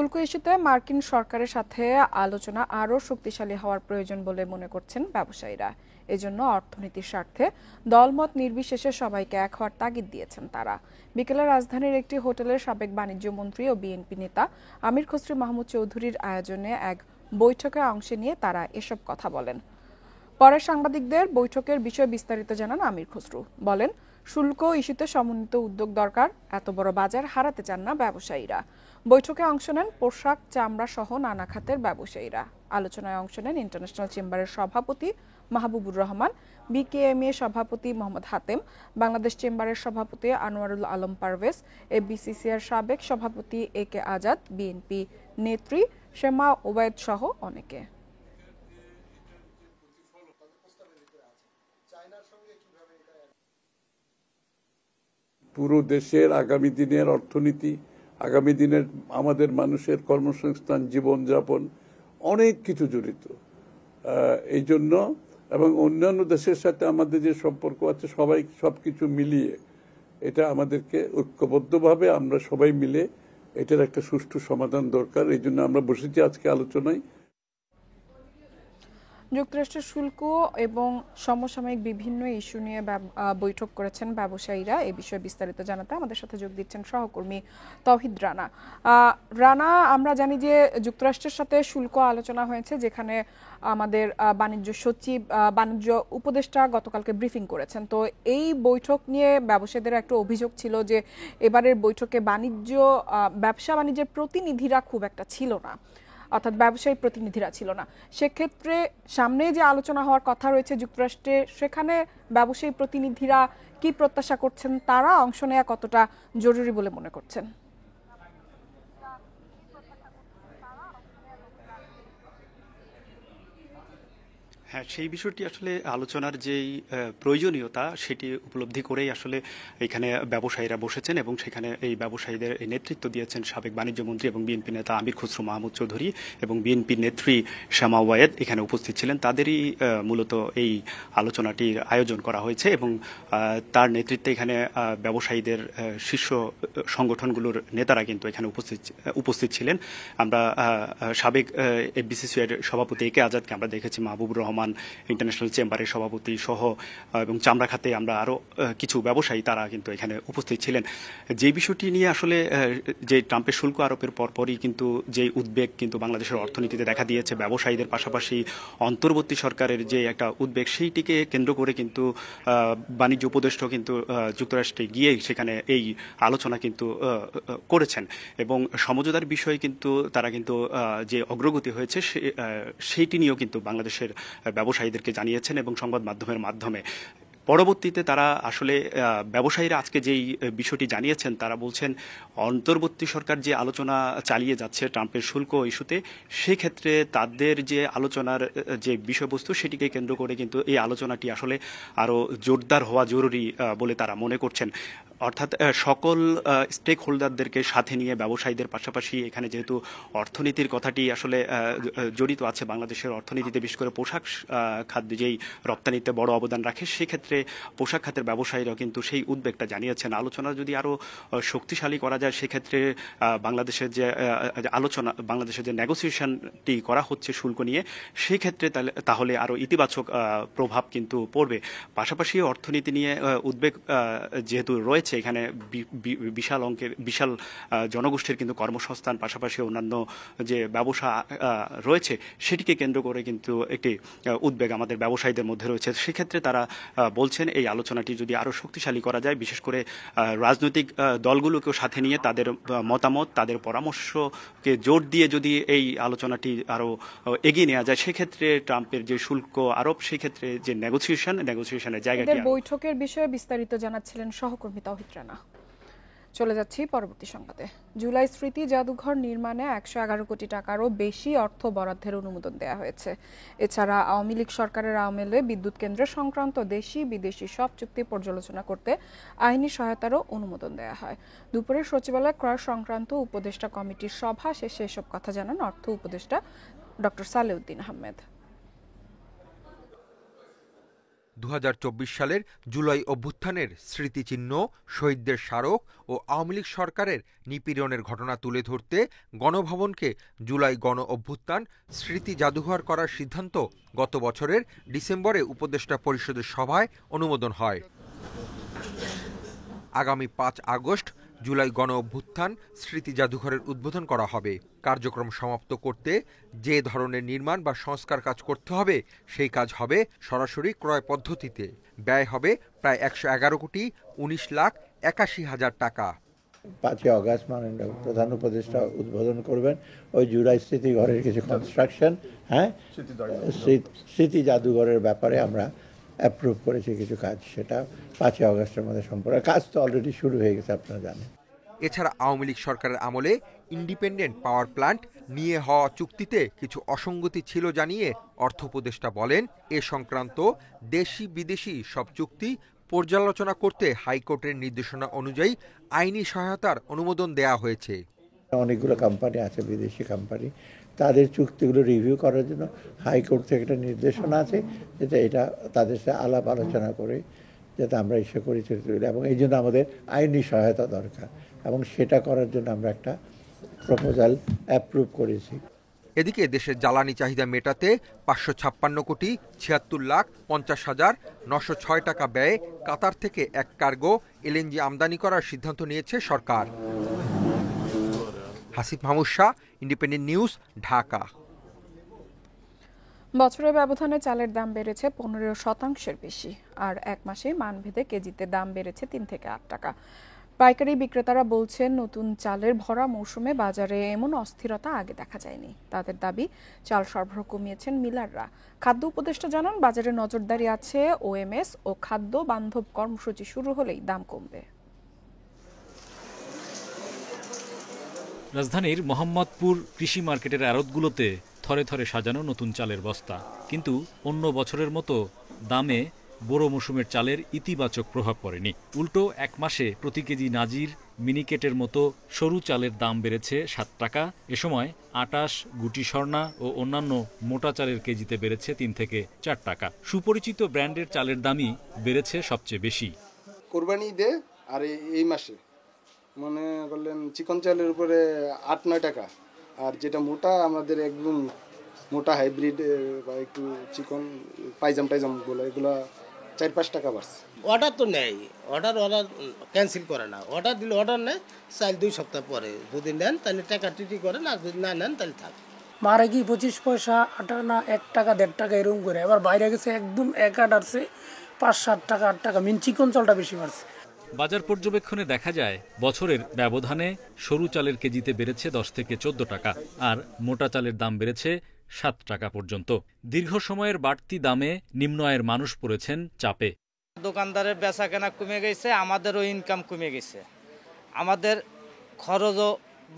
শুল্ক ইস্যুতে মার্কিন সরকারের সাথে আলোচনা আরও শক্তিশালী হওয়ার প্রয়োজন বলে মনে করছেন ব্যবসায়ীরা। এজন্য অর্থনীতির স্বার্থে দলমত নির্বিশেষে সবাইকে এক হওয়ার তাগিদ দিয়েছেন তারা। বিকেলে রাজধানীর একটি হোটেলের সাবেক বাণিজ্য মন্ত্রী ও বিএনপি নেতা আমির খসরু মাহমুদ চৌধুরীর আয়োজনে এক বৈঠকে অংশ নিয়ে তারা এসব কথা বলেন। পরে সাংবাদিকদের বৈঠকের বিষয়ে বিস্তারিত জানান আমির খসরু। বলেন, শুল্ক ইস্যুতে সমন্বিত উদ্যোগ দরকার, এত বড় বাজার হারাতে চান না ব্যবসায়ীরা। বৈঠকে অংশ নেন পোশাক, চামড়া সহ নানা খাতের ব্যবসায়ীরা। আলোচনায় অংশ নেন ইন্টারন্যাশনাল চেম্বারের সভাপতি মাহবুবুর রহমান, বিকেএমএ সভাপতি মোহাম্মদ হাতেম, বাংলাদেশ চেম্বারের সভাপতি আনোয়ারুল আলম পারভেজ, এফবিসিসিআর সাবেক সভাপতি এ কে আজাদ, বিএনপি নেত্রী শেমা ওবায়দ সহ অনেকে। পুরো দেশের আগামী দিনের অর্থনীতি, আগামী দিনের আমাদের মানুষের কর্মসংস্থান, জীবনযাপন অনেক কিছু জড়িত। এই জন্য এবং অন্যান্য দেশের সাথে আমাদের যে সম্পর্ক আছে সবাই সবকিছু মিলিয়ে এটা আমাদেরকে ঐক্যবদ্ধভাবে আমরা সবাই মিলে এটার একটা সুষ্ঠু সমাধান দরকার। এই জন্য আমরা বসেছি আজকে আলোচনায়। যুক্তরাষ্ট্রের শুল্ক এবং সমসাময়িক বিভিন্ন ইস্যু নিয়ে বৈঠক করেছেন ব্যবসায়ীরা। এই বিষয়ে বিস্তারিত জানাতে আমাদের সাথে যোগ দিচ্ছেন সহকর্মী তৌহিদ রানা। রানা, আমরা জানি যে যুক্তরাষ্ট্রের সাথে শুল্ক আলোচনা হয়েছে, যেখানে আমাদের বাণিজ্য সচিব, বাণিজ্য উপদেষ্টা গতকালকে ব্রিফিং করেছেন। তো এই বৈঠক নিয়ে ব্যবসায়ীদের একটা অভিযোগ ছিল যে এবারের বৈঠকে ব্যবসা বাণিজ্যের প্রতিনিধিরা খুব একটা ছিল না, অর্থাৎ ব্যবসায়ী প্রতিনিধিরা ছিল না। সেক্ষেত্রে সামনে যে আলোচনা হওয়ার কথা রয়েছে যুক্তরাষ্ট্রে, সেখানে ব্যবসায়ী প্রতিনিধিরা কি প্রত্যাশা করছেন, তারা অংশ নেওয়া কতটা জরুরি বলে মনে করছেন? হ্যাঁ, সেই বিষয়টি আসলে আলোচনার যেই প্রয়োজনীয়তা সেটি উপলব্ধি করেই আসলে এখানে ব্যবসায়ীরা বসেছেন এবং সেখানে এই ব্যবসায়ীদের নেতৃত্ব দিয়েছেন সাবেক বাণিজ্য মন্ত্রী এবং বিএনপি নেতা আমির খসরু মাহমুদ চৌধুরী এবং বিএনপি নেত্রী শেমা ওবায়েদ এখানে উপস্থিত ছিলেন। তাদেরই মূলত এই আলোচনাটির আয়োজন করা হয়েছে এবং তার নেতৃত্বে এখানে ব্যবসায়ীদের শীর্ষ সংগঠনগুলোর নেতারা কিন্তু এখানে উপস্থিত ছিলেন। আমরা সাবেক এফবিসিসিআর সভাপতি এ কে আজাদকে আমরা দেখেছি, মাহবুবুর রহমান, ইন্টারন্যাশনাল চেম্বারের সভাপতি সহ এবং চামড়া খাতে আমরা আরও কিছু ব্যবসায়ী তারা কিন্তু এখানে উপস্থিত ছিলেন। যে বিষয়টি নিয়ে আসলে যে ট্রাম্পের শুল্ক আরোপের পরপরই কিন্তু যে উদ্বেগ কিন্তু বাংলাদেশের অর্থনীতিতে দেখা দিয়েছে, ব্যবসায়ীদের পাশাপাশি অন্তর্বর্তী সরকারের যে একটা উদ্বেগ, সেইটিকে কেন্দ্র করে কিন্তু বাণিজ্য উপদেষ্টা কিন্তু যুক্তরাষ্ট্রে গিয়ে সেখানে এই আলোচনা কিন্তু করেছেন এবং সমঝোতার বিষয়ে কিন্তু তারা কিন্তু যে অগ্রগতি হয়েছে সেইটি নিয়েও কিন্তু বাংলাদেশের ব্যবসায়ীদেরকে জানিয়েছেন এবং সংবাদ মাধ্যমের মাধ্যমে। পরবর্তীতে তারা আসলে ব্যবসায়ীরা আজকে যেই বিষয়টি জানিয়েছেন, তারা বলছেন অন্তর্বর্তী সরকার যে আলোচনা চালিয়ে যাচ্ছে ট্রাম্পের শুল্ক ইস্যুতে, সেক্ষেত্রে তাদের যে আলোচনার যে বিষয়বস্তু সেটিকে কেন্দ্র করে কিন্তু এই আলোচনাটি আসলে আরও জোরদার হওয়া জরুরি বলে তারা মনে করছেন। অর্থাৎ সকল স্টেক হোল্ডারদেরকে সাথে নিয়ে ব্যবসায়ীদের পাশাপাশি এখানে যেহেতু অর্থনীতির কথাটি আসলে জড়িত আছে, বাংলাদেশের অর্থনীতিতে বিশেষ করে পোশাক খাত যেই রপ্তানিতে বড় অবদান রাখে, সেক্ষেত্রে পোশাক খাতের ব্যবসায়ীরাও কিন্তু সেই উদ্বেগটা জানিয়েছেন। আলোচনা যদি আরও শক্তিশালী করা যায়, সেক্ষেত্রে বাংলাদেশের যে আলোচনা, বাংলাদেশের যে নেগোসিয়েশনটি করা হচ্ছে শুল্ক নিয়ে, সেক্ষেত্রে তাহলে আরও ইতিবাচক প্রভাব কিন্তু পড়বে। পাশাপাশি অর্থনীতি নিয়ে উদ্বেগ যেহেতু রয়েছে, এখানে বিশাল জনগোষ্ঠীর কিন্তু কর্মসংস্থান, পাশাপাশি অন্যান্য যে ব্যবসা রয়েছে, সেটিকে কেন্দ্র করে কিন্তু একটি উদ্বেগ আমাদের ব্যবসায়ীদের মধ্যে রয়েছে। সেক্ষেত্রে তারা বলছেন এই আলোচনাটি যদি আরও শক্তিশালী করা যায়, বিশেষ করে রাজনৈতিক দলগুলোকেও সাথে নিয়ে তাদের মতামত, তাদের পরামর্শকে জোর দিয়ে যদি এই আলোচনাটি আরও এগিয়ে নেওয়া যায়, সেক্ষেত্রে ট্রাম্পের যে শুল্ক আরোপ, সেক্ষেত্রে যে নেগোসিয়েশনের জায়গাটি। বৈঠকের বিষয়ে বিস্তারিত জানাচ্ছিলেন সহকর্মী তৌহিদ রানা। চলে যাচ্ছি পরবর্তী সংবাদে। জুলাই স্মৃতি জাদুঘর নির্মাণে ১১১ কোটি টাকারও বেশি অর্থ বরাদ্দের অনুমোদন দেওয়া হয়েছে। এছাড়া আওয়ামী লীগ সরকারের আমলে বিদ্যুৎ কেন্দ্র সংক্রান্ত দেশি বিদেশি সব চুক্তি পর্যালোচনা করতে আইনি সহায়তারও অনুমোদন দেওয়া হয়। দুপুরে সচিবালয় ক্রয় সংক্রান্ত উপদেষ্টা কমিটির সভা শেষে এসব কথা জানান অর্থ উপদেষ্টা ডক্টর সালেউদ্দিন আহমেদ। 2024 সালের জুলাই অভ্যুত্থানের স্মৃতিচিহ্ন, শহীদদের স্মারক ও আওয়ামী লীগ সরকারের নিপীড়নের ঘটনা তুলে ধরতে গণভবনকে জুলাই গণ অভ্যুত্থান স্মৃতি জাদুঘর করার সিদ্ধান্ত গত বছরের ডিসেম্বরে উপদেষ্টা পরিষদের সভায় অনুমোদন হয়। আগামী 5 আগস্ট জুলাই গণ অভ্যুত্থান স্মৃতি জাদুঘরের উদ্বোধন করা হবে। কার্যক্রম সমাপ্ত করতে যে ধরনের নির্মাণ বা সংস্কার কাজ করতে হবে সেই কাজ হবে সরাসরি ক্রয় পদ্ধতিতে। ব্যয় হবে প্রায় ১১,১৯,৮১,০০০ টাকা। 5 আগস্ট মাননীয় প্রধান উপদেষ্টা উদ্বোধন করবেন ওই জুলাই স্মৃতিঘরের কিছু কনস্ট্রাকশন, স্মৃতি জাদুঘরের ব্যাপারে আমরা অ্যাপ্রুভ করেছি কিছু কাজ, সেটা 5 আগস্টের মধ্যে সম্পূর্ণ। কাজ তো অলরেডি শুরু হয়ে গেছে, আপনারা জানেন। এছাড়া আওয়ামী লীগ সরকারের আমলে ইন্ডিপেন্ডেন্ট পাওয়ার প্ল্যান্ট নিয়ে হওয়া চুক্তিতে কিছু অসঙ্গতি ছিল জানিয়ে অর্থ উপদেষ্টা বলেন, এ সংক্রান্ত দেশি বিদেশি সব চুক্তি পর্যালোচনা করতে হাইকোর্টের নির্দেশনা অনুযায়ী আইনি সহায়তার অনুমোদন দেয়া হয়েছে। অনেকগুলো কোম্পানি আছে, বিদেশি কোম্পানি, তাদের চুক্তিগুলো রিভিউ করার জন্য হাইকোর্ট থেকে একটা নির্দেশনা আছে, যেটা এটা তাদের সাথে আলাপ আলোচনা করে যাতে আমরা ইস্যু করি, এবং এই জন্য আমাদের আইনি সহায়তা দরকার, এবং সেটা করার জন্য আমরা একটা প্রপোজাল অ্যাপ্রুভ করেছি। এদিকে দেশের জ্বালানি চাহিদা মেটাতে ৫৫৬,৫০,৯০৬ টাকা ব্যয়ে কাতার থেকে এক কার্গো এলএনজি আমদানি করার সিদ্ধান্ত নিয়েছে সরকার। Hasif Mahmud Shah, independent news, Dhaka. বছরের ব্যবধানে চালের দাম বেড়েছে 15% বেশি, আর এক মাসে মানভেদে কেজিতে দাম বেড়েছে 3 থেকে 8 টাকা। পাইকারি বিক্রেতারা বলছেন, নতুন চালের ভরা মৌসুমে বাজারে এমন অস্থিরতা আগে দেখা যায়নি। তাদের দাবি, চাল সরবরাহ কমিয়েছেন মিলাররা। খাদ্য উপদেষ্টা জানান, বাজারে নজরদারি আছে, ওএমএস ও খাদ্য বান্ধব কর্মসূচি শুরু হলেই দাম কমবে। রাজধানীর মোহাম্মদপুর কৃষি মার্কেটের আড়তগুলোতে থরে থরে সাজানো নতুন চালের বস্তা, কিন্তু অন্য বছরের মতো দামে বোরো মৌসুমের চালের ইতিবাচক প্রভাব পড়েনি। উল্টো এক মাসে প্রতি কেজি নাজির, মিনিকেটের মতো সরু চালের দাম বেড়েছে 7 টাকা। এ সময় আটাশ, গুটি স্বর্ণা ও অন্যান্য মোটা চালের কেজিতে বেড়েছে 3 থেকে 4 টাকা। সুপরিচিত ব্র্যান্ডের চালের দামই বেড়েছে সবচেয়ে বেশি। কোরবানি ঈদে আর এই মাসে মনে করলেন চিকন চালের উপরে 8-9 টাকা, আর যেটা মোটা আমাদের একদম মোটা হাইব্রিড বা একটু চিকন পাইজাম বলে, এগুলো 4-5 টাকা বাড়ছে। অর্ডার তো নেয়, অর্ডার ক্যান্সেল করে না। অর্ডার দিলে অর্ডার নেয়, চাল 2 সপ্তাহ পরে যদি নেন তাহলে টাকা টিটি করেন, আর যদি না নেন তাহলে থাক। মারে কি 25 পয়সা, 8 আনা, 1 টাকা 1.5 টাকা এরকম করে। এবার বাইরে গেছে একদম 1 আট আসছে 5-7 টাকা, 8 টাকা। মিন চিকন চালটা বেশি বাড়ছে। বাজার পর্যবেক্ষণে দেখা যায়, বছরের ব্যবধানে সরু চালের কেজিতে বেড়েছে 10 থেকে 14 টাকা, আর মোটা চালের দাম বেড়েছে 7 টাকা পর্যন্ত। দীর্ঘ সময়ের বাড়তি দামে নিম্ন আয়ের মানুষ পড়েছেন চাপে। দোকানদারের বেচা কেনা কমে গেছে, আমাদেরও ইনকাম কমে গেছে। আমাদের খরচও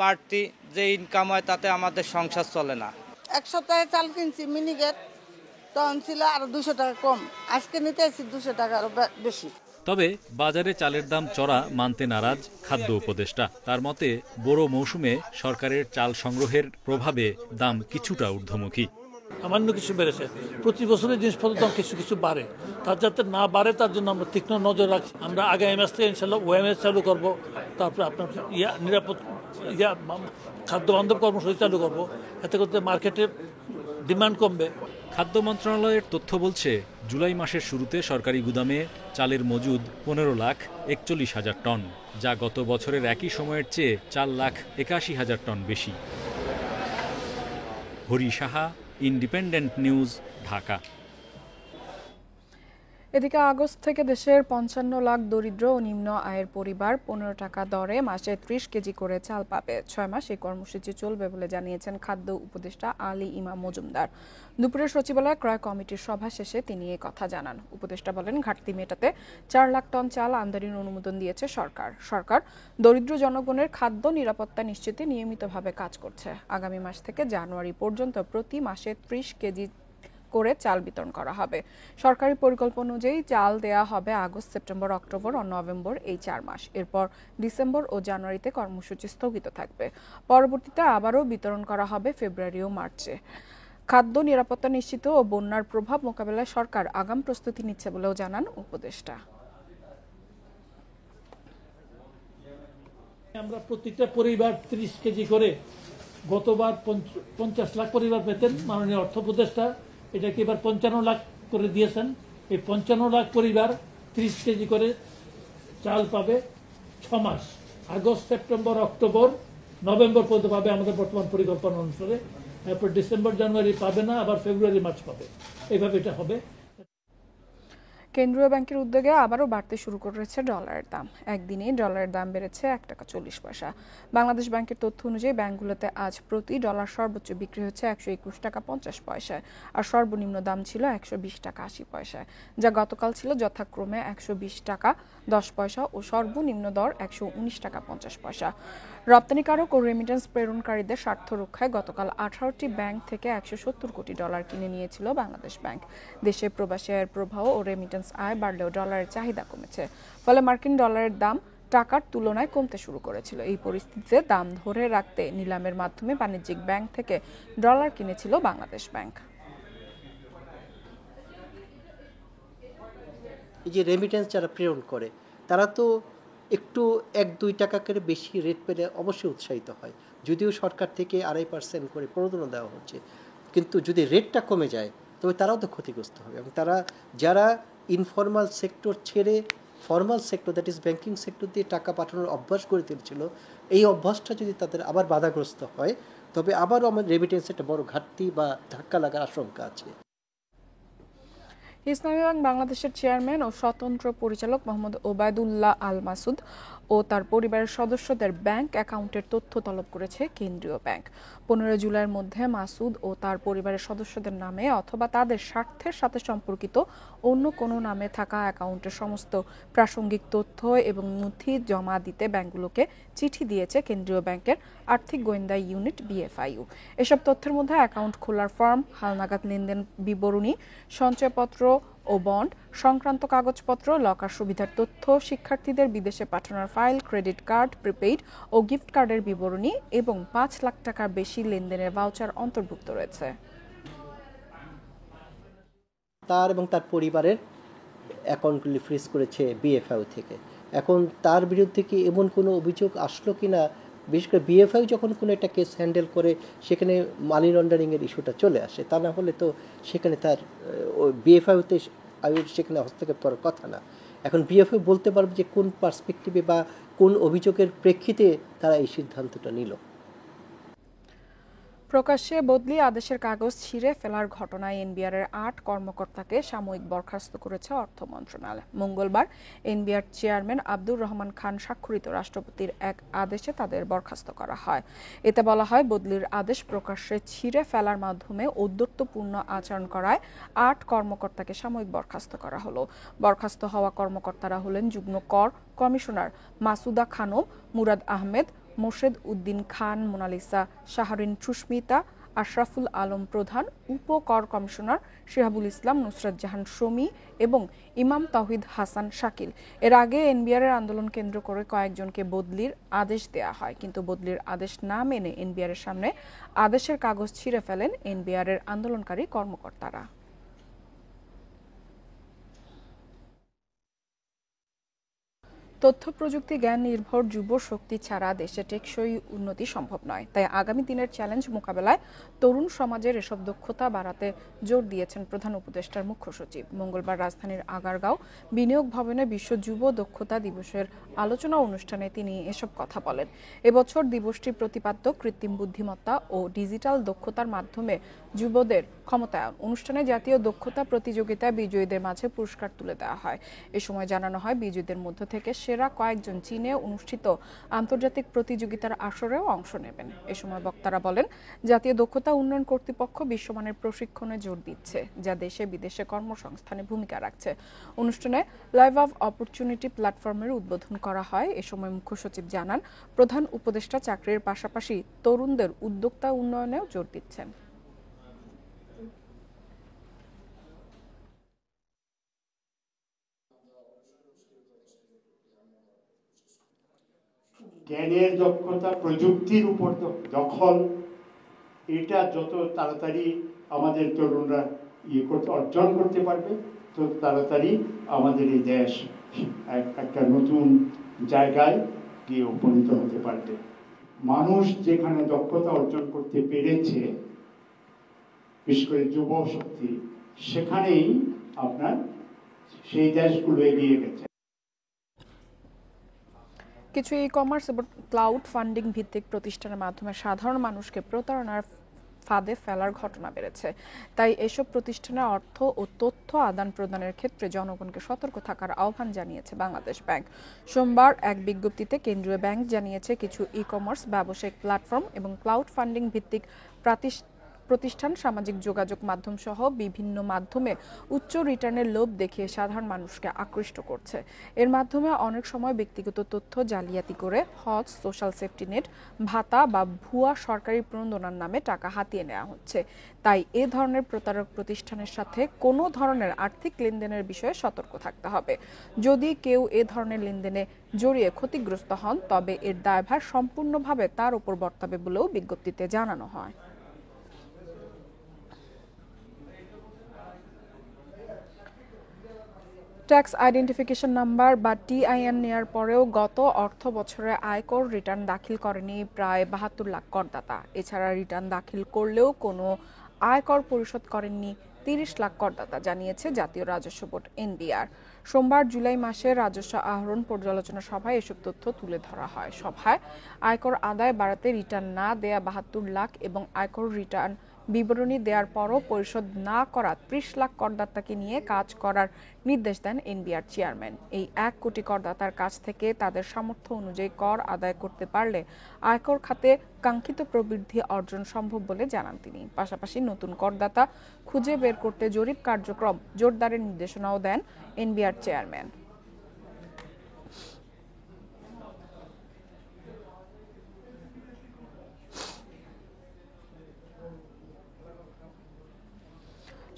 বাড়তি, যে ইনকাম হয় তাতে আমাদের সংসার চলে না। 1 সপ্তাহে চাল কিনছি মিনিকেট, তখন ছিল আরো 200 টাকা কম, আজকে নিতে আসছি 200 টাকা আরো বেশি। তবে বাজারে চালের দাম চড়া মানতে নারাজ খাদ্য উপদেষ্টা। তার মতে, বোরো মৌসুমে সরকারের চাল সংগ্রহের প্রভাবে দাম কিছুটা ঊর্ধ্বমুখী। সামান্য কিছু বেড়েছে, প্রতি বছরের জিনিসপত্রের দাম কিছু কিছু বাড়ে, তার যাতে না বাড়ে তার জন্য আমরা তীক্ষ্ণ নজর রাখছি। আমরা আগামী মাস থেকে ইনশাল্লাহ ওএমএস চালু করবো, তারপরে আপনার নিরাপদ খাদ্য বান্ধব কর্মসূচি চালু করবো, এতে করতে মার্কেটের ডিমান্ড কমবে। খাদ্য মন্ত্রণালয়ের তথ্য বলছে, জুলাই মাসের শুরুতে সরকারি গুদামে চালের মজুদ 15,41,000 টন, যা গত বছরের একই সময়ের চেয়ে 4,81,000 টন বেশি। Hari Saha, independent news, Dhaka. এদিকে আগস্ট থেকে দেশের 55 লাখ দরিদ্র ও নিম্ন আয়ের পরিবার 15 টাকা দরে মাসে 30 কেজি করে চাল পাবে। 6 মাস এই কর্মসূচি চলবে বলে জানিয়েছেন খাদ্য উপদেষ্টা আলী ইমাম মজুমদার। দুপুরে সচিবালয় ক্রয় কমিটির সভা শেষে তিনি এই কথা জানান। উপদেষ্টা বলেন, ঘাটতি মেটাতে 4 লাখ টন চাল আমদানির অনুমোদন দিয়েছে সরকার। সরকার দরিদ্র জনগণের খাদ্য নিরাপত্তা নিশ্চিতে নিয়মিতভাবে কাজ করছে। আগামী মাস থেকে জানুয়ারি পর্যন্ত প্রতি মাসে 30 কেজি করে চাল বিতরণ করা হবে। সরকারি পরিকল্পনা অনুযায়ী চাল দেয়া হবে আগস্ট, সেপ্টেম্বর, অক্টোবর ও নভেম্বর, এই 4 মাস। এরপর ডিসেম্বর ও জানুয়ারিতে কর্মসূচি স্থগিত থাকবে। পরবর্তীতে আবারও বিতরণ করা হবে ফেব্রুয়ারি ও মার্চে। খাদ্য নিরাপত্তা নিশ্চিত ও বন্যার প্রভাব মোকাবেলায় সরকার আগাম প্রস্তুতি নিচ্ছে বলেও জানান উপদেষ্টা। আমরা প্রত্যেকটা পরিবার 30 কেজি করে, গতবার 50 লাখ পরিবার পেতেন, মাননীয় অর্থ উপদেষ্টা এটাকে এবার 55 লাখ করে দিয়েছেন। এই 55 লাখ পরিবার 30 কেজি করে চাল পাবে 6 মাস, আগস্ট, সেপ্টেম্বর, অক্টোবর, নভেম্বর পর্যন্ত পাবে আমাদের বর্তমান পরিকল্পনা অনুসারে। এরপর ডিসেম্বর, জানুয়ারি পাবে না, আবার ফেব্রুয়ারি, মার্চ পাবে। এইভাবে এটা হবে। কেন্দ্রীয় ব্যাংকের উদ্যোগে আবারও বাড়তে শুরু করেছে ডলারের দাম। একদিনে ডলারের দাম বেড়েছে 1 টাকা 40 পয়সা। বাংলাদেশ ব্যাংকের তথ্য অনুযায়ী ব্যাংকগুলোতে আজ প্রতি ডলার সর্বোচ্চ বিক্রি হচ্ছে 121 টাকা 50 পয়সায়, আর সর্বনিম্ন দাম ছিল 120 টাকা 80 পয়সায়, যা গতকাল ছিল যথাক্রমে 120 টাকা 10 পয়সা ও সর্বনিম্ন দর 119 টাকা 50 পয়সা। রপ্তানিকারক ও রেমিটেন্স প্রেরণকারীদের স্বার্থ রক্ষায় গতকাল 18টি ব্যাংক থেকে 170 কোটি ডলার কিনে নিয়েছিল বাংলাদেশ ব্যাংক। দেশে প্রবাসী আয়ের প্রবাহ ও রেমিটেন্স আয় বাড়লেও ডলারের চাহিদা কমেছে, ফলে মার্কিন ডলারের দাম টাকার তুলনায় কমতে শুরু করেছিল। এই পরিস্থিতিতে দাম ধরে রাখতে নিলামের মাধ্যমে বাণিজ্যিক ব্যাংক থেকে ডলার কিনেছিল বাংলাদেশ ব্যাংক। এই যে রেমিটেন্স যারা প্রেরণ করে তারা তো একটু 1-2 টাকা করে বেশি রেট পেলে অবশ্যই উৎসাহিত হয়, যদিও সরকার থেকে 2.5% করে প্রণোদনা দেওয়া হচ্ছে, কিন্তু যদি রেটটা কমে যায় তবে তারাও তো ক্ষতিগ্রস্ত হবে। এবং তারা যারা ইনফর্মাল সেক্টর ছেড়ে formal sector, that is banking sector দিয়ে টাকা পাঠানোর অভ্যাস করে তুলছিল, এই অভ্যাসটা যদি তাদের আবার বাধাগ্রস্ত হয় তবে আবারও আমাদের রেমিটেন্সে একটা বড় ঘাটতি বা ধাক্কা লাগার আশঙ্কা আছে। ইসলামী ব্যাংক বাংলাদেশের চেয়ারম্যান ও স্বতন্ত্র পরিচালক মোহাম্মদ ওবায়দুল্লাহ আল মাসুদ ও তার পরিবারের সদস্যদের ব্যাংক অ্যাকাউন্টের তথ্য তলব করেছে কেন্দ্রীয় ব্যাংক। 15 জুলাইয়ের মধ্যে মাসুদ ও তার পরিবারের সদস্যদের নামে অথবা তাদের স্বার্থের সাথে সম্পর্কিত অন্য কোনো নামে থাকা অ্যাকাউন্টের সমস্ত প্রাসঙ্গিক তথ্য এবং নথি জমা দিতে ব্যাংকগুলোকে চিঠি দিয়েছে কেন্দ্রীয় ব্যাংকের আর্থিক গোয়েন্দা ইউনিট BFIU। এসব তথ্যের মধ্যে অ্যাকাউন্ট খোলার ফর্ম, হালনাগাদ লেনদেন বিবরণী, সঞ্চয়পত্র ও বন্ড সংক্রান্ত কাগজপত্র, লকার সুবিধার তথ্য, শিক্ষার্থীদের বিদেশে পাঠানোর ফাইল, ক্রেডিট কার্ড, প্রিপেইড ও গিফট কার্ডের বিবরণী এবং 5 লাখ টাকার বেশি লেনদেনের ভাউচার অন্তর্ভুক্ত রয়েছে। তার এবং তার পরিবারের অ্যাকাউন্টগুলি ফ্রিজ করেছে BFIU থেকে। এখন তার বিরুদ্ধে কি এমন কোনো অভিযোগ আসলো কিনা, বিশেষ করে BFIU যখন কোনো একটা কেস হ্যান্ডেল করে সেখানে মানি লন্ডারিংয়ের ইস্যুটা চলে আসে, তা না হলে তো সেখানে তার BFIU-তে সেখানে হস্তক্ষেপ করার কথা না। এখন BFIU বলতে পারবে যে কোন পার্সপেক্টিভে বা কোন অভিযোগের প্রেক্ষিতে তারা এই সিদ্ধান্তটা নিল। প্রকাশ্যে বদলি আদেশের কাগজ ছিঁড়ে ফেলার ঘটনায় এনবিআরের 8 কর্মকর্তাকে সাময়িক বরখাস্ত করেছে অর্থ মন্ত্রণালয়। মঙ্গলবার এনবিআর চেয়ারম্যান আব্দুর রহমান খান স্বাক্ষরিত রাষ্ট্রপতির এক আদেশে তাদের বরখাস্ত করা হয়। এতে বলা হয়, বদলির আদেশ প্রকাশ্যে ছিঁড়ে ফেলার মাধ্যমে ঔদ্ধত্যপূর্ণ আচরণ করায় 8 কর্মকর্তাকে সাময়িক বরখাস্ত করা হলো। বরখাস্ত হওয়া কর্মকর্তারা হলেন যুগ্ম কর কমিশনার মাসুদা খানম, মুরাদ আহমেদ, মোর্শেদ উদ্দিন খান, মোনালিসা শাহরিন সুস্মিতা, আশরাফুল আলম প্রধান, উপ কর কমিশনার শিহাবুল ইসলাম, নুসরাত জাহান শমী এবং ইমাম তাওহিদ হাসান শাকিল। এর আগে এনবিআরের আন্দোলন কেন্দ্র করে কয়েকজনকে বদলির আদেশ দেয়া হয়, কিন্তু বদলির আদেশ না মেনে এনবিআরের সামনে আদেশের কাগজ ছিঁড়ে ফেলেন এনবিআরের আন্দোলনকারী কর্মকর্তারা। তথ্য প্রযুক্তি জ্ঞান নির্ভর যুব শক্তি ছাড়া দেশে টেকসই উন্নতি সম্ভব নয়। তাই আগামী দিনের চ্যালেঞ্জ মোকাবেলায় তরুণ সমাজের এসব দক্ষতা বাড়াতে জোর দিয়েছেন প্রধান উপদেষ্টার মুখ্য সচিব। মঙ্গলবার রাজধানীর আগারগাঁও বিনিয়োগ ভবনে বিশ্ব যুব দক্ষতা দিবসের আলোচনা অনুষ্ঠানে তিনি এসব কথা বলেন। এবছর দিবসটির প্রতিপাদ্য কৃত্রিম বুদ্ধিমত্তা ও ডিজিটাল দক্ষতার মাধ্যমে যুবদের ক্ষমতায়ন। অনুষ্ঠানে জাতীয় দক্ষতা প্রতিযোগিতায় বিজয়ীদের মাঝে পুরস্কার তুলে দেওয়া হয়। এ সময় জানানো হয়, বিজয়ীদের মধ্য থেকে সেরা কয়েকজন চীনে অনুষ্ঠিত আন্তর্জাতিক প্রতিযোগিতার আসরেও অংশ নেবেন। এ সময় বক্তারা বলেন, জাতীয় দক্ষতা উন্নয়ন কর্তৃপক্ষ বিশ্বমানের প্রশিক্ষণে জোর দিচ্ছে, যা দেশে বিদেশে কর্মসংস্থানে ভূমিকা রাখছে। অনুষ্ঠানে লাইভ অফ অপরচুনিটি প্ল্যাটফর্মের উদ্বোধন করা হয়। এ সময় মুখ্য সচিব জানান, প্রধান উপদেষ্টা চাকরির পাশাপাশি তরুণদের উদ্যোক্তা উন্নয়নেও জোর দিচ্ছেন। জ্ঞানের দক্ষতা, প্রযুক্তির উপর দখল, এটা যত তাড়াতাড়ি আমাদের তরুণরা অর্জন করতে পারবে তত তাড়াতাড়ি আমাদের এই দেশ একটা নতুন জায়গায় গিয়ে উপনীত হতে পারবে। মানুষ যেখানে দক্ষতা অর্জন করতে পেরেছে, বিশেষ করে যুব শক্তি, সেখানেই আপনার সেই দেশগুলো এগিয়ে গেছে। কিছু ই কমার্স এবং ক্লাউড ফান্ডিং ভিত্তিক প্রতিষ্ঠানের মাধ্যমে সাধারণ মানুষকে প্রতারণার ফাঁদে ফেলার ঘটনা বেড়েছে। তাই এসব প্রতিষ্ঠানের অর্থ ও তথ্য আদান প্রদানের ক্ষেত্রে জনগণকে সতর্ক থাকার আহ্বান জানিয়েছে বাংলাদেশ ব্যাংক। সোমবার এক বিজ্ঞপ্তিতে কেন্দ্রীয় ব্যাংক জানিয়েছে, কিছু ই কমার্স, ব্যবসায়িক প্ল্যাটফর্ম এবং ক্লাউড ফান্ডিং ভিত্তিক প্রতিষ্ঠান সামাজিক যোগাযোগ মাধ্যম সহ বিভিন্ন মাধ্যমে উচ্চ রিটার্নের লোভ দেখিয়ে সাধারণ মানুষকে আকৃষ্ট করছে। এর মাধ্যমে অনেক সময় ব্যক্তিগত তথ্য জালিয়াতি করে হজ, সোশ্যাল সেফটি নেট, ভাতা বা ভুয়া সরকারি প্রণোদনার নামে টাকা হাতিয়ে নেওয়া হচ্ছে। তাই এ ধরনের প্রতারক প্রতিষ্ঠানের সাথে কোনো ধরনের আর্থিক লেনদেনের বিষয়ে সতর্ক থাকতে হবে। যদি কেউ এ ধরনের লেনদেনে জড়িয়ে ক্ষতিগ্রস্ত হন, তবে এর দায়ভার সম্পূর্ণভাবে তার উপর বর্তাবে বলেও বিজ্ঞপ্তিতে জানানো হয়। ট্যাক্স আইডেন্টিফিকেশন নাম্বার বা TIN নেয়ার পরেও গত অর্থ বছরে আয়কর রিটার্ন দাখিল করেনি প্রায় 72 লাখ করদাতা। এছাড়া রিটার্ন দাখিল করলেও কোনো আয়কর পরিশোধ করেননি 30 লাখ করদাতা, জানিয়েছে জাতীয় রাজস্ব বোর্ড NBR। সোমবার জুলাই মাসে রাজস্ব আহরণ পর্যালোচনা সভায় এসব তথ্য তুলে ধরা হয়। সভায় আয়কর আদায় বাড়াতে রিটার্ন না দেয়া 72 লাখ এবং আয়কর রিটার্ন বিবরণী দেওয়ার পরও পরিশোধ না করা 30 লাখ করদাতাকে নিয়ে কাজ করার নির্দেশ দেন NBR চেয়ারম্যান। এই 1 কোটি করদাতার কাছ থেকে তাদের সামর্থ্য অনুযায়ী কর আদায় করতে পারলে আয়কর খাতে কাঙ্ক্ষিত প্রবৃদ্ধি অর্জন সম্ভব বলে জানান তিনি। পাশাপাশি নতুন করদাতা খুঁজে বের করতে জরিপ কার্যক্রম জোরদারের নির্দেশনাও দেন NBR চেয়ারম্যান।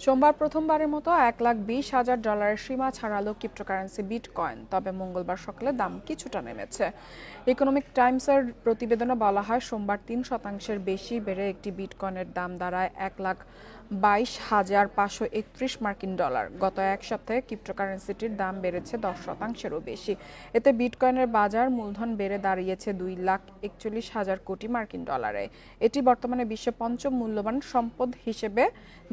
সোমবার প্রথমবারের মতো $1,20,000 সীমা ছাড়ালো ক্রিপ্টোকারেন্সি বিটকয়েন। তবে মঙ্গলবার সকালে দাম কিছুটা নেমেছে। ইকোনমিক টাইমসের প্রতিবেদনে বলা হয়, সোমবার 3% বেশি বেড়ে একটি বিটকয়েনের দাম দাঁড়ায় $1,22,531 মার্কিন ডলার। গত এক সপ্তাহে ক্রিপ্টোকারেন্সিটির দাম বেড়েছে 10%-এরও বেশি। এতে বিটকয়েনের বাজার মূলধন বেড়ে দাঁড়িয়েছে $2,41,000 কোটি মার্কিন ডলারে। এটি বর্তমানে বিশ্বের 5ম মূল্যবান সম্পদ হিসেবে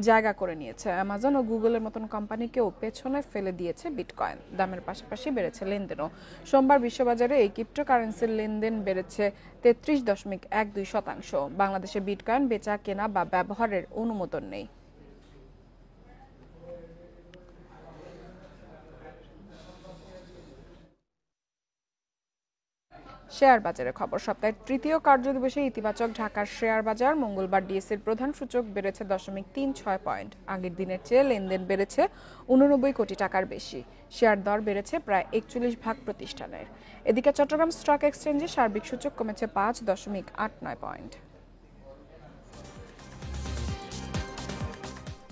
জায়গা করে নিয়েছে। অ্যামাজন ও গুগলের মতন কোম্পানিকেও পেছনে ফেলে দিয়েছে বিটকয়েন। দামের পাশাপাশি বেড়েছে লেনদেনও। সোমবার বিশ্ববাজারে এই ক্রিপ্টোকারেন্সির লেনদেন বেড়েছে 33.12%। বাংলাদেশে বিটকয়েন বেচা, কেনা বা ব্যবহারের অনুমোদন নেই। শেয়ার বাজারের খবর। সপ্তাহের তৃতীয় কার্যদিবসে ইতিবাচক ঢাকার শেয়ার বাজার। মঙ্গলবার ডিএসইর প্রধান সূচক বেড়েছে 0.36 পয়েন্ট। আগের দিনের চেয়ে লেনদেন বেড়েছে 89 কোটি টাকার বেশি। শেয়ার দর বেড়েছে প্রায় 41 ভাগ প্রতিষ্ঠানের। এদিকে চট্টগ্রাম স্টক এক্সচেঞ্জে সার্বিক সূচক কমেছে 5.89 পয়েন্ট।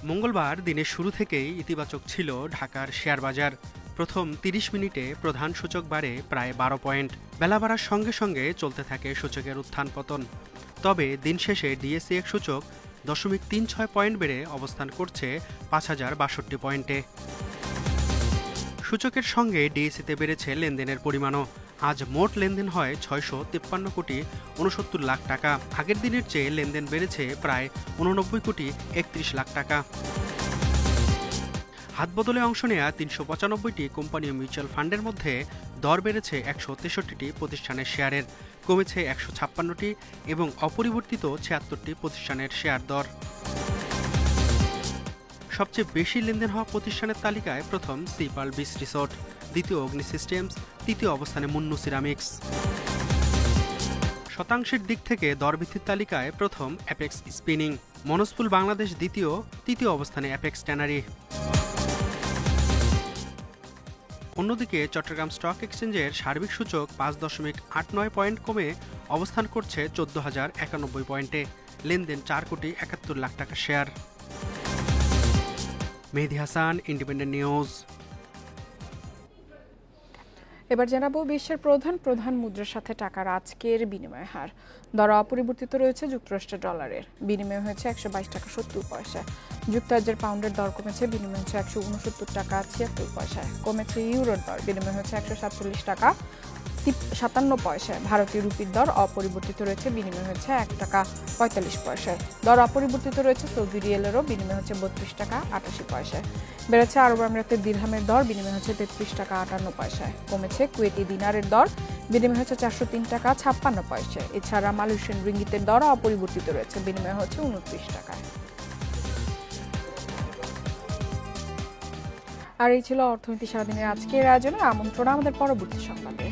মঙ্গলবার দিনের শুরু থেকেই ইতিবাচক ছিল ঢাকার শেয়ার বাজার। প্রথম 30 মিনিটে প্রধান সূচক বাড়ে প্রায় 12 পয়েন্ট। বেলা বাড়ার সঙ্গে সঙ্গে চলতে থাকে সূচকের উত্থান পতন। তবে দিন শেষে ডিএসইএক্স সূচক 0.36 পয়েন্ট বেড়ে অবস্থান করছে 5062 পয়েন্টে। সূচকের সঙ্গে ডিএসইতে বেড়েছে লেনদেনের পরিমাণও। আজ মোট লেনদেন হয় 653 কোটি 69 লাখ টাকা। আগের দিনের চেয়ে লেনদেন বেড়েছে প্রায় 89 কোটি 31 লাখ টাকা। হাতবদলে অংশ নেয়া 395টি কোম্পানি ও মিউচুয়াল ফান্ডের মধ্যে দর বেড়েছে 163টি প্রতিষ্ঠানের শেয়ারের, কমেছে 156টি এবং অপরিবর্তিত 76টি প্রতিষ্ঠানের শেয়ার দর। সবচেয়ে বেশি লেনদেন হওয়া প্রতিষ্ঠানের তালিকায় প্রথম সিপাল বিচ রিসোর্ট, দ্বিতীয় অগ্নি সিস্টেমস, তৃতীয় অবস্থানে মুন্নু সিরামিক্স। শতাংশের দিক থেকে দরভিত্তির তালিকায় প্রথম অ্যাপেক্স স্পিনিং, মনস্পুল বাংলাদেশ দ্বিতীয়, তৃতীয় অবস্থানে অ্যাপেক্স ট্যানারি। অন্যদিকে চট্টগ্রাম স্টক এক্সচেঞ্জের সার্বিক সূচক 5.89 পয়েন্ট কমে অবস্থান করছে 14,091 পয়েন্টে। লেনদেন 4 কোটি 71 লাখ টাকা share. Mehedi Hasan, independent news. এবার জানাবো বিশ্বের প্রধান মুদ্রার সাথে টাকার আজকের বিনিময় হার। দর অপরিবর্তিত রয়েছে যুক্তরাষ্ট্রের ডলারের, বিনিময় হয়েছে 122 টাকা 70 পয়সা। যুক্তরাজ্যের পাউন্ডের দর কমেছে, বিনিময় হচ্ছে 169 টাকা 76 পয়সায়। কমেছে ইউরোর দর, বিনিময় হচ্ছে 147 টাকা 57 পয়সায়। ভারতীয় রুপির দর অপরিবর্তিত রয়েছে, বিনিময় হচ্ছে 1 টাকা 45 পয়সায়। দর অপরিবর্তিত রয়েছে সৌদি রিয়ালেরও, বিনিময় হচ্ছে 32 টাকা 88 পয়সায়। বেড়েছে আরব আমিরাতের দিরহামের দর, বিনিময় হচ্ছে 33 টাকা 58 পয়সায়। কমেছে কুয়েতি দিনারের দর, বিনিময় হচ্ছে 403 টাকা 56 পয়সায়। এছাড়া মালয়েশিয়ান রিঙ্গিতের দর অপরিবর্তিত রয়েছে, বিনিময় হচ্ছে 29 টাকায়। আর এই ছিল অর্থনীতি সারাদিনের আজকের আয়োজনে। আমন্ত্রণ আমাদের পরবর্তী সংবাদে।